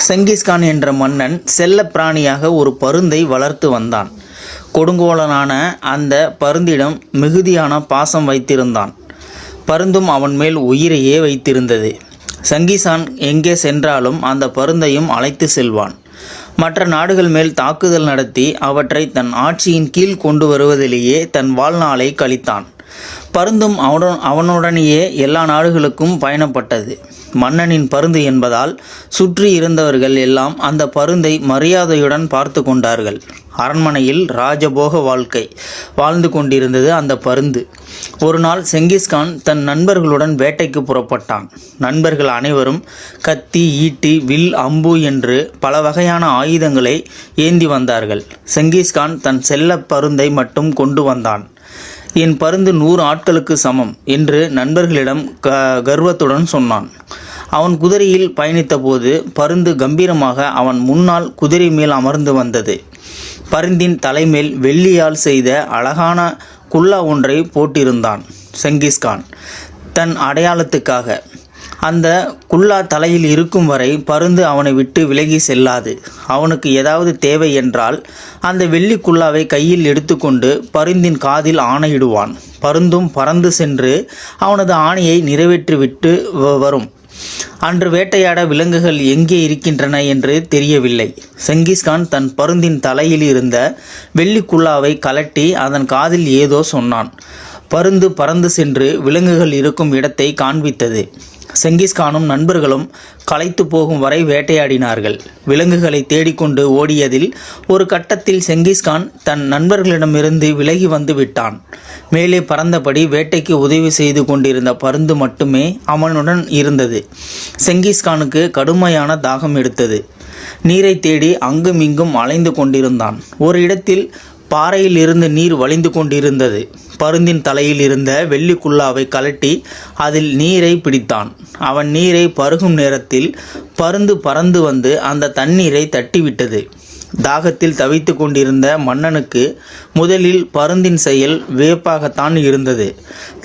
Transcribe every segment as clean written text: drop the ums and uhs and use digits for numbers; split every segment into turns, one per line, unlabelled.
செங்கிஸ்கான் என்ற மன்னன் செல்ல பிராணியாக ஒரு பருந்தை வளர்த்து வந்தான். கொடுங்கோலனான அந்த பருந்திடம் மிகுதியான பாசம் வைத்திருந்தான். பருந்தும் அவன் மேல் உயிரையே வைத்திருந்தது. செங்கிஸ்கான் எங்கே சென்றாலும் அந்த பருந்தையும் அழைத்து செல்வான். மற்ற நாடுகள் மேல் தாக்குதல் நடத்தி அவற்றை தன் ஆட்சியின் கீழ் கொண்டு வருவதிலேயே தன் வாழ்நாளை கழித்தான். பருந்தும் அவனுடனேயே எல்லா நாடுகளுக்கும் பயணப்பட்டது. மன்னனின் பருந்து என்பதால் சுற்றி இருந்தவர்கள் எல்லாம் அந்த பருந்தை மரியாதையுடன் பார்த்து கொண்டார்கள். அரண்மனையில் ராஜபோக வாழ்க்கை வாழ்ந்து கொண்டிருந்தது அந்த பருந்து. ஒரு நாள் செங்கிஸ்கான் தன் நண்பர்களுடன் வேட்டைக்கு புறப்பட்டான். நண்பர்கள் அனைவரும் கத்தி, ஈட்டி, வில், அம்பு என்று பல வகையான ஆயுதங்களை ஏந்தி வந்தார்கள். செங்கிஸ்கான் தன் செல்ல பருந்தை மட்டும் கொண்டு வந்தான். என் பருந்து 100 ஆட்களுக்கு சமம் என்று நண்பர்களிடம் கர்வத்துடன் சொன்னான். அவன் குதிரையில் பயணித்த போது பருந்து கம்பீரமாக அவன் முன்னால் குதிரை மேல் அமர்ந்து வந்தது. பருந்தின் தலைமேல் வெள்ளியால் செய்த அழகான குல்லா ஒன்றை போட்டிருந்தான் செங்கிஸ்கான் தன் அடையாளத்துக்காக. அந்த குல்லா தலையில் இருக்கும் வரை பருந்து அவனை விட்டு விலகி செல்லாது. அவனுக்கு ஏதாவது தேவை என்றால் அந்த வெள்ளி குல்லாவை கையில் எடுத்துக்கொண்டு பருந்தின் காதில் ஆணையிடுவான். பருந்தும் பறந்து சென்று அவனது ஆணையை நிறைவேற்றிவிட்டு வரும். அன்று வேட்டையாட விலங்குகள் எங்கே இருக்கின்றன என்று தெரியவில்லை. செங்கிஸ்கான் தன் பருந்தின் தலையில் இருந்த வெள்ளி குல்லாவை கலட்டி அதன் காதில் ஏதோ சொன்னான். பருந்து பறந்து சென்று விலங்குகள் இருக்கும் இடத்தை காண்பித்தது. செங்கிஸ்கானும் நண்பர்களும் களைத்து போகும் வரை வேட்டையாடினார்கள். விலங்குகளை தேடிக்கொண்டு ஓடியதில் ஒரு கட்டத்தில் செங்கிஸ்கான் தன் நண்பர்களிடமிருந்து விலகி வந்து விட்டான். மேலே பறந்தபடி வேட்டைக்கு உதவி செய்து கொண்டிருந்த பருந்து மட்டுமே அவனுடன் இருந்தது. செங்கிஸ்கானுக்கு கடுமையான தாகம் எடுத்தது. நீரை தேடி அங்கும் இங்கும் அலைந்து கொண்டிருந்தான். ஒரு இடத்தில் பாறையில் இருந்து நீர் வழிந்து கொண்டிருந்தது. பருந்தின் தலையில் இருந்த வெள்ளி குல்லாவை கலட்டி அதில் நீரை பிடித்தான். அவன் நீரை பருகும் நேரத்தில் பருந்து பறந்து வந்து அந்த தண்ணீரை தட்டிவிட்டது. தாகத்தில் தவித்து கொண்டிருந்த மன்னனுக்கு முதலில் பருந்தின் செயல் வியப்பாகத்தான் இருந்தது.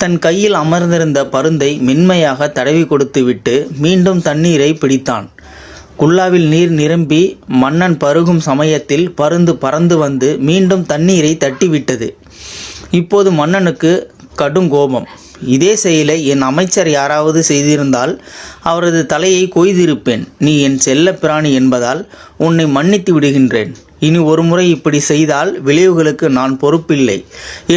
தன் கையில் அமர்ந்திருந்த பருந்தை மென்மையாக தடவி கொடுத்துவிட்டு மீண்டும் தண்ணீரை பிடித்தான். குல்லாவில் நீர் நிரம்பி மன்னன் பருகும் சமயத்தில் பருந்து பறந்து வந்து மீண்டும் தண்ணீரை தட்டிவிட்டது. இப்போது மன்னனுக்கு கடுங்கோபம். இதே செயலை என் அமைச்சர் யாராவது செய்திருந்தால் அவரது தலையை கொய்திருப்பேன். நீ என் செல்ல பிராணி என்பதால் உன்னை மன்னித்து விடுகின்றேன். இனி ஒரு முறை இப்படி செய்தால் விளைவுகளுக்கு நான் பொறுப்பில்லை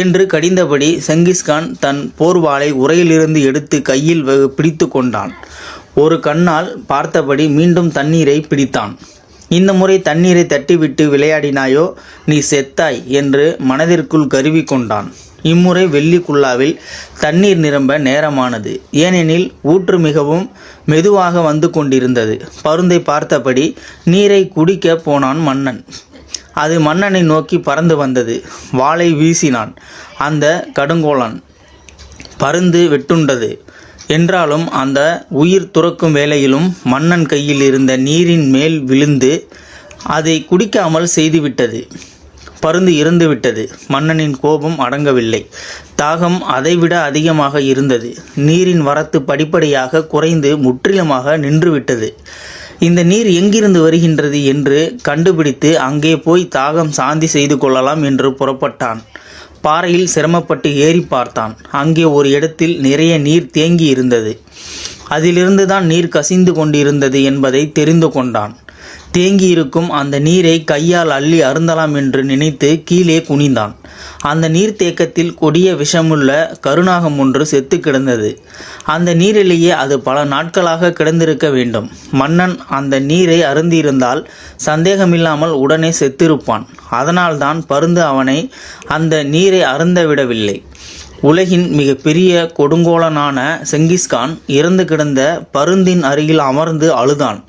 என்று கடிந்தபடி செங்கிஸ்கான் தன் போர்வாளை உரையிலிருந்து எடுத்து கையில் பிடித்து கொண்டான். ஒரு கண்ணால் பார்த்தபடி மீண்டும் தண்ணீரை பிடித்தான். இந்த முறை தண்ணீரை தட்டிவிட்டு விளையாடினாயோ நீ செத்தாய் என்று மனதிற்குள் கருவி கொண்டான். இம்முறை வெள்ளி குல்லாவில் தண்ணீர் நிரம்ப நேரமானது. ஏனெனில் ஊற்று மிகவும் மெதுவாக வந்து கொண்டிருந்தது. பருந்தை பார்த்தபடி நீரை குடிக்க போனான் மன்னன். அது மன்னனை நோக்கி பறந்து வந்தது. வாளை வீசினான். அந்த கடுங்கோலன் பருந்து வெட்டுண்டது. என்றாலும் அந்த உயிர் துறக்கும் வேளையிலும் மன்னன் கையில் இருந்த நீரின் மேல் விழுந்து அதை குடிக்காமல் செய்துவிட்டது. பருந்து இறந்துவிட்டது. மன்னனின் கோபம் அடங்கவில்லை. தாகம் அதைவிட அதிகமாக இருந்தது. நீரின் வரத்து படிப்படியாக குறைந்து முற்றிலுமாக நின்றுவிட்டது. இந்த நீர் எங்கிருந்து வருகின்றது என்று கண்டுபிடித்து அங்கே போய் தாகம் சாந்தி செய்து கொள்ளலாம் என்று புறப்பட்டான். பாறையில் சிரமப்பட்டு ஏறி பார்த்தான். அங்கே ஒரு இடத்தில் நிறைய நீர் தேங்கி இருந்தது. அதிலிருந்து தான் நீர் கசிந்து கொண்டிருந்தது என்பதை தெரிந்து கொண்டான். தேங்கியிருக்கும் அந்த நீரை கையால் அள்ளி அருந்தலாம் என்று நினைத்து கீழே குனிந்தான். அந்த நீர்த்தேக்கத்தில் கொடிய விஷமுள்ள கருநாகம் ஒன்று செத்து கிடந்தது. அந்த நீரிலேயே அது பல நாட்களாக கிடந்திருக்க வேண்டும். மன்னன் அந்த நீரை அருந்தியிருந்தால் சந்தேகமில்லாமல் உடனே செத்திருப்பான். அதனால்தான் பருந்து அவனை அந்த நீரை அருந்த விடவில்லை. உலகின் மிக பெரிய கொடுங்கோலனான செங்கிஸ்கான் இறந்து கிடந்த பருந்தின் அருகில் அமர்ந்து அழுதான்.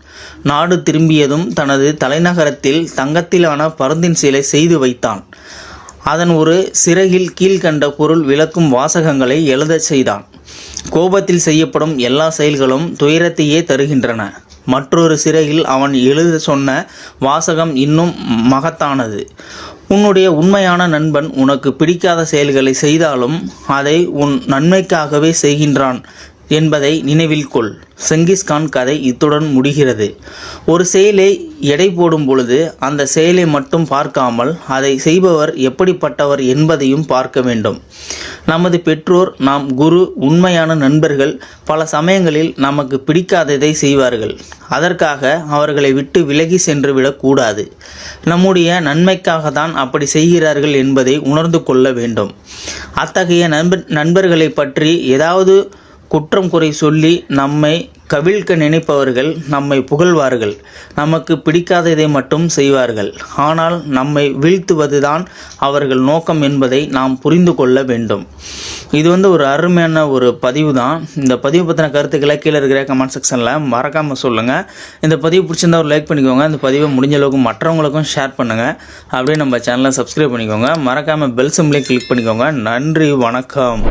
நாடு திரும்பியதும் தனது தலைநகரத்தில் தங்கத்திலான பருந்தின் சிலை செய்து வைத்தான். அதன் ஒரு சிறகில் கீழ்கண்ட பொருள் விளக்கும் வாசகங்களை எழுதச் செய்தான். கோபத்தில் செய்யப்படும் எல்லா செயல்களும் துயரத்தையே தருகின்றன. மற்றொரு சிறகில் அவன் எழுத சொன்ன வாசகம் இன்னும் மகத்தானது. உன்னுடைய உண்மையான நண்பன் உனக்கு பிடிக்காத செயல்களை செய்தாலும் அதை உன் நன்மைக்காகவே செய்கின்றான் என்பதை நினைவில் கொள். செங்கிஸ்கான் கதை இத்துடன் முடிகிறது. ஒரு செயலை எடை போடும் பொழுது அந்த செயலை மட்டும் பார்க்காமல் அதை செய்பவர் எப்படிப்பட்டவர் என்பதையும் பார்க்க வேண்டும். நமது பெற்றோர், நாம் குரு, உண்மையான நண்பர்கள் பல சமயங்களில் நமக்கு பிடிக்காததை செய்வார்கள். அதற்காக அவர்களை விட்டு விலகி சென்று விடக்கூடாது. நம்முடைய நன்மைக்காக தான் அப்படி செய்கிறார்கள் என்பதை உணர்ந்து கொள்ள வேண்டும். அத்தகைய நண்பர்களை பற்றி ஏதாவது குற்றம் குறை சொல்லி நம்மை கவிழ்க்க நினைப்பவர்கள் நம்மை புகழ்வார்கள். நமக்கு பிடிக்காததை மட்டும் செய்வார்கள். ஆனால் நம்மை வீழ்த்துவதுதான் அவர்கள் நோக்கம் என்பதை நாம் புரிந்து கொள்ள வேண்டும். இது ஒரு அருமையான ஒரு பதிவு தான். இந்த பதிவு பற்றின கருத்துக்களை கீழே இருக்கிற கமெண்ட் செக்ஷனில் மறக்காமல் சொல்லுங்கள். இந்த பதிவு பிடிச்சிருந்தா ஒரு லைக் பண்ணிக்கோங்க. இந்த பதிவை முடிஞ்ச அளவுக்கு மற்றவங்களுக்கும் ஷேர் பண்ணுங்கள். அப்படியே நம்ம சேனலை சப்ஸ்கிரைப் பண்ணிக்கோங்க. மறக்காமல் பெல் சிம்பலையும் கிளிக் பண்ணிக்கோங்க. நன்றி, வணக்கம்.